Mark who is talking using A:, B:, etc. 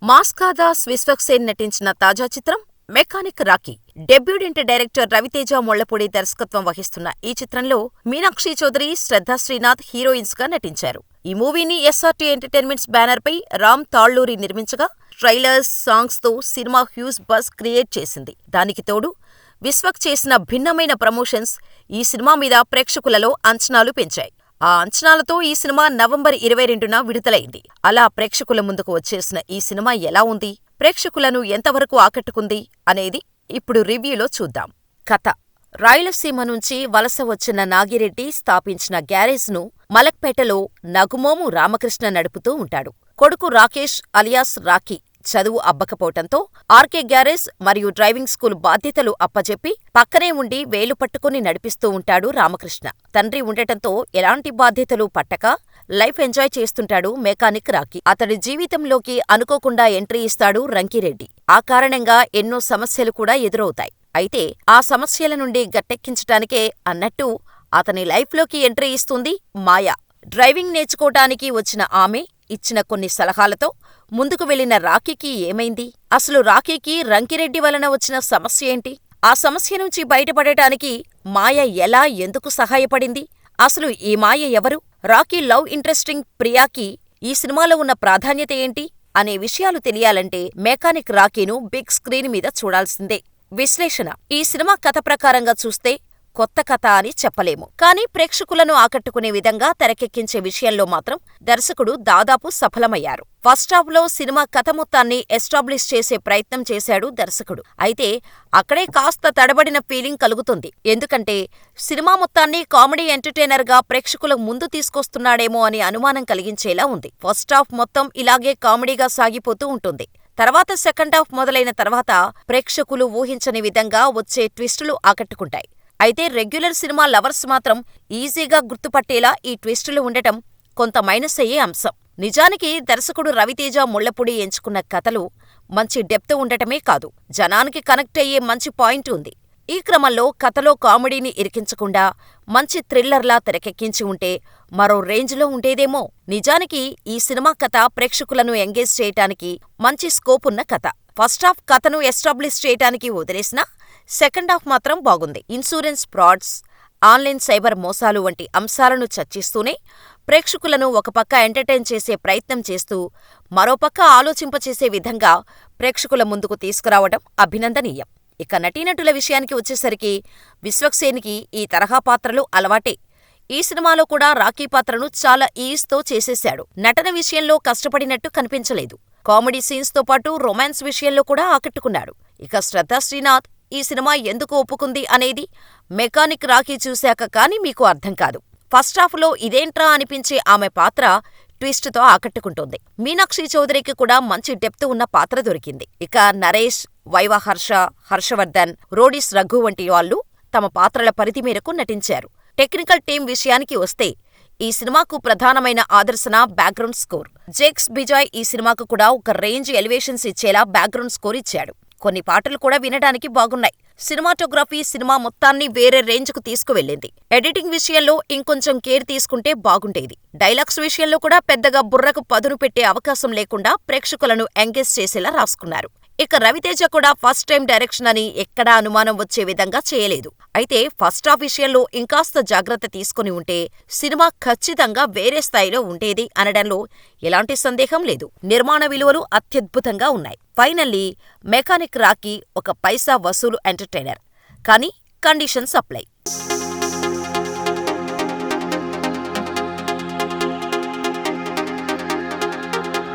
A: మాస్కాదా విశ్వక్సేన్ నటించిన తాజా చిత్రం mechanic Rocky. Debutante director Raviteja Mullapudi దర్శకత్వం వహిస్తున్న ఈ చిత్రంలో మీనాక్షి చౌదరి, శ్రద్ధా శ్రీనాథ్ హీరోయిన్స్ గా నటించారు. ఈ మూవీని ఎస్ఆర్టీ ఎంటర్టైన్మెంట్స్ బ్యానర్ పై రామ్ తాళ్లూరి నిర్మించగా, ట్రైలర్స్, సాంగ్స్ తో సినిమా హ్యూజ్ బజ్ క్రియేట్ చేసింది. దానికి తోడు విశ్వక్ చేసిన భిన్నమైన ప్రమోషన్స్ ఈ సినిమా మీద ప్రేక్షకులలో అంచనాలు పెంచాయి. ఆ అంచనాలతో ఈ సినిమా నవంబర్ 22న విడుదలైంది. అలా ప్రేక్షకుల ముందుకు వచ్చేసిన ఈ సినిమా ఎలా ఉంది, ప్రేక్షకులను ఎంతవరకు ఆకట్టుకుంది అనేది ఇప్పుడు రివ్యూలో చూద్దాం. కథ: రాయలసీమ నుంచి వలస వచ్చిన నాగిరెడ్డి స్థాపించిన గ్యారేజ్ను మలక్పేటలో నగుమోము రామకృష్ణ నడుపుతూ ఉంటాడు. కొడుకు రాకేష్ అలియాస్ రాకీ చదువు అబ్బకపోవటంతో ఆర్కే గ్యారేజ్ మరియు డ్రైవింగ్ స్కూల్ బాధ్యతలు అప్పజెప్పి పక్కనే ఉండి వేలు పట్టుకుని నడిపిస్తూ ఉంటాడు రామకృష్ణ. తండ్రి ఉండటంతో ఎలాంటి బాధ్యతలు పట్టక లైఫ్ ఎంజాయ్ చేస్తుంటాడు మెకానిక్ రాకీ. అతడి జీవితంలోకి అనుకోకుండా ఎంట్రీ ఇస్తాడు రంకిరెడ్డి. ఆ కారణంగా ఎన్నో సమస్యలు కూడా ఎదురవుతాయి. అయితే ఆ సమస్యల నుండి గట్టెక్కించటానికే అన్నట్టు అతని లైఫ్లోకి ఎంట్రీ ఇస్తుంది మాయ. డ్రైవింగ్ నేర్చుకోటానికి వచ్చిన ఆమె ఇచ్చిన కొన్ని సలహాలతో ముందుకు వెళ్లిన రాకీకి ఏమైంది? అసలు రాకీకి రంకిరెడ్డి వలన వచ్చిన సమస్య ఏంటి? ఆ సమస్య నుంచి బయటపడటానికి మాయ ఎలా, ఎందుకు సహాయపడింది? అసలు ఈ మాయ ఎవరు? రాకీ లవ్ ఇంట్రెస్టింగ్ ప్రియాకి ఈ సినిమాలో ఉన్న ప్రాధాన్యత ఏంటి అనే విషయాలు తెలియాలంటే మెకానిక్ రాకీను బిగ్ స్క్రీన్ మీద చూడాల్సిందే. విశ్లేషణ: ఈ సినిమా కథ ప్రకారంగా చూస్తే కొత్త కథ అని చెప్పలేము. కానీ ప్రేక్షకులను ఆకట్టుకునే విధంగా తెరకెక్కించే విషయంలో మాత్రం దర్శకుడు దాదాపు సఫలమయ్యారు. ఫస్ట్ హాఫ్ లో సినిమా కథ మొత్తాన్ని ఎస్టాబ్లిష్ చేసే ప్రయత్నం చేశాడు దర్శకుడు. అయితే అక్కడే కాస్త తడబడిన ఫీలింగ్ కలుగుతుంది. ఎందుకంటే సినిమా మొత్తాన్ని కామెడీ ఎంటర్టైనర్ గా ప్రేక్షకుల ముందు తీసుకొస్తున్నాడేమో అని అనుమానం కలిగించేలా ఉంది. ఫస్ట్ హాఫ్ మొత్తం ఇలాగే కామెడీగా సాగిపోతూ ఉంటుంది. తర్వాత సెకండ్ హాఫ్ మొదలైన తర్వాత ప్రేక్షకులు ఊహించని విధంగా వచ్చే ట్విస్టులు ఆకట్టుకుంటాయి. అయితే రెగ్యులర్ సినిమా లవర్స్ మాత్రం ఈజీగా గుర్తుపట్టేలా ఈ ట్విస్టులు ఉండటం కొంత మైనస్ అయ్యే అంశం. నిజానికి దర్శకుడు రవితేజ ముళ్లపూడి ఎంచుకున్న కథలు మంచి డెప్త్ ఉండటమే కాదు, జనానికి కనెక్ట్ అయ్యే మంచి పాయింట్ ఉంది. ఈ క్రమంలో కథలో కామెడీని ఇరికించకుండా మంచి థ్రిల్లర్లా తెరకెక్కించి ఉంటే మరో రేంజ్లో ఉండేదేమో. నిజానికి ఈ సినిమా కథ ప్రేక్షకులను ఎంగేజ్ చేయటానికి మంచి స్కోప్ ఉన్న కథ. ఫస్ట్ హాఫ్ కథను ఎస్టాబ్లిష్ చేయటానికి వదిలేసినా సెకండ్ హాఫ్ మాత్రం బాగుంది. ఇన్సూరెన్స్ ఫ్రాడ్స్, ఆన్లైన్ సైబర్ మోసాలు వంటి అంశాలను చర్చిస్తూనే ప్రేక్షకులను ఒక పక్క ఎంటర్టైన్ చేసే ప్రయత్నం చేస్తూ మరోపక్క ఆలోచింపచేసే విధంగా ప్రేక్షకుల ముందుకు తీసుకురావడం అభినందనీయం. ఇక నటీనటుల విషయానికి వచ్చేసరికి విశ్వక్సేన్కి ఈ తరహా పాత్రలు అలవాటే. ఈ సినిమాలో కూడా రాకీ పాత్రను చాలా ఈజ్తో చేసేశాడు. నటన విషయంలో కష్టపడినట్టు కనిపించలేదు. కామెడీ సీన్స్ తో పాటు రొమాన్స్ విషయంలో కూడా ఆకట్టుకున్నాడు. ఇక శ్రద్ధా శ్రీనాథ్ ఈ సినిమా ఎందుకు ఒప్పుకుంది అనేది మెకానిక్ రాకీ చూశాక కానీ మీకు అర్థం కాదు. ఫస్ట్ హాఫ్ లో ఇదేంట్రా అనిపించే ఆమె పాత్ర ట్విస్ట్ తో ఆకట్టుకుంటోంది. మీనాక్షి చౌదరికి కూడా మంచి డెప్త్ ఉన్న పాత్ర దొరికింది. ఇక నరేష్, వైవా హర్ష, హర్షవర్ధన్, రోడిస్ రఘు వంటి వాళ్ళు తమ పాత్రల పరిధి మేరకు నటించారు. టెక్నికల్ టీం విషయానికి వస్తే ఈ సినిమాకు ప్రధానమైన ఆదర్శన బ్యాక్గ్రౌండ్ స్కోర్. జేక్స్ బిజాయ్ ఈ సినిమాకు కూడా ఒక రేంజ్ ఎలివేషన్స్ ఇచ్చేలా బ్యాక్గ్రౌండ్ స్కోర్ ఇచ్చాడు. కొన్ని పాటలు కూడా వినడానికి బాగున్నాయి. సినిమాటోగ్రఫీ సినిమా మొత్తాన్ని వేరే రేంజ్కు తీసుకువెళ్ళింది. ఎడిటింగ్ విషయంలో ఇంకొంచెం కేర్ తీసుకుంటే బాగుండేది. డైలాగ్స్ విషయంలో కూడా పెద్దగా బుర్రకు పదును పెట్టే అవకాశం లేకుండా ప్రేక్షకులను ఎంగేజ్ చేసేలా రాసుకున్నారు. ఇక రవితేజ కూడా ఫస్ట్ టైం డైరెక్షన్ అని ఎక్కడా అనుమానం వచ్చే విధంగా చేయలేదు. అయితే ఫస్ట్ హాఫ్ విషయంలో ఇంకాస్త జాగ్రత్త తీసుకుని ఉంటే సినిమా ఖచ్చితంగా వేరే స్థాయిలో ఉండేది అనడంలో ఎలాంటి సందేహం లేదు. నిర్మాణ విలువలు అత్యద్భుతంగా ఉన్నాయి. ఫైనల్లీ మెకానిక్ రాకీ ఒక పైసా వసూలు ఎంటర్టైనర్. కానీ కండిషన్స్ అప్లై.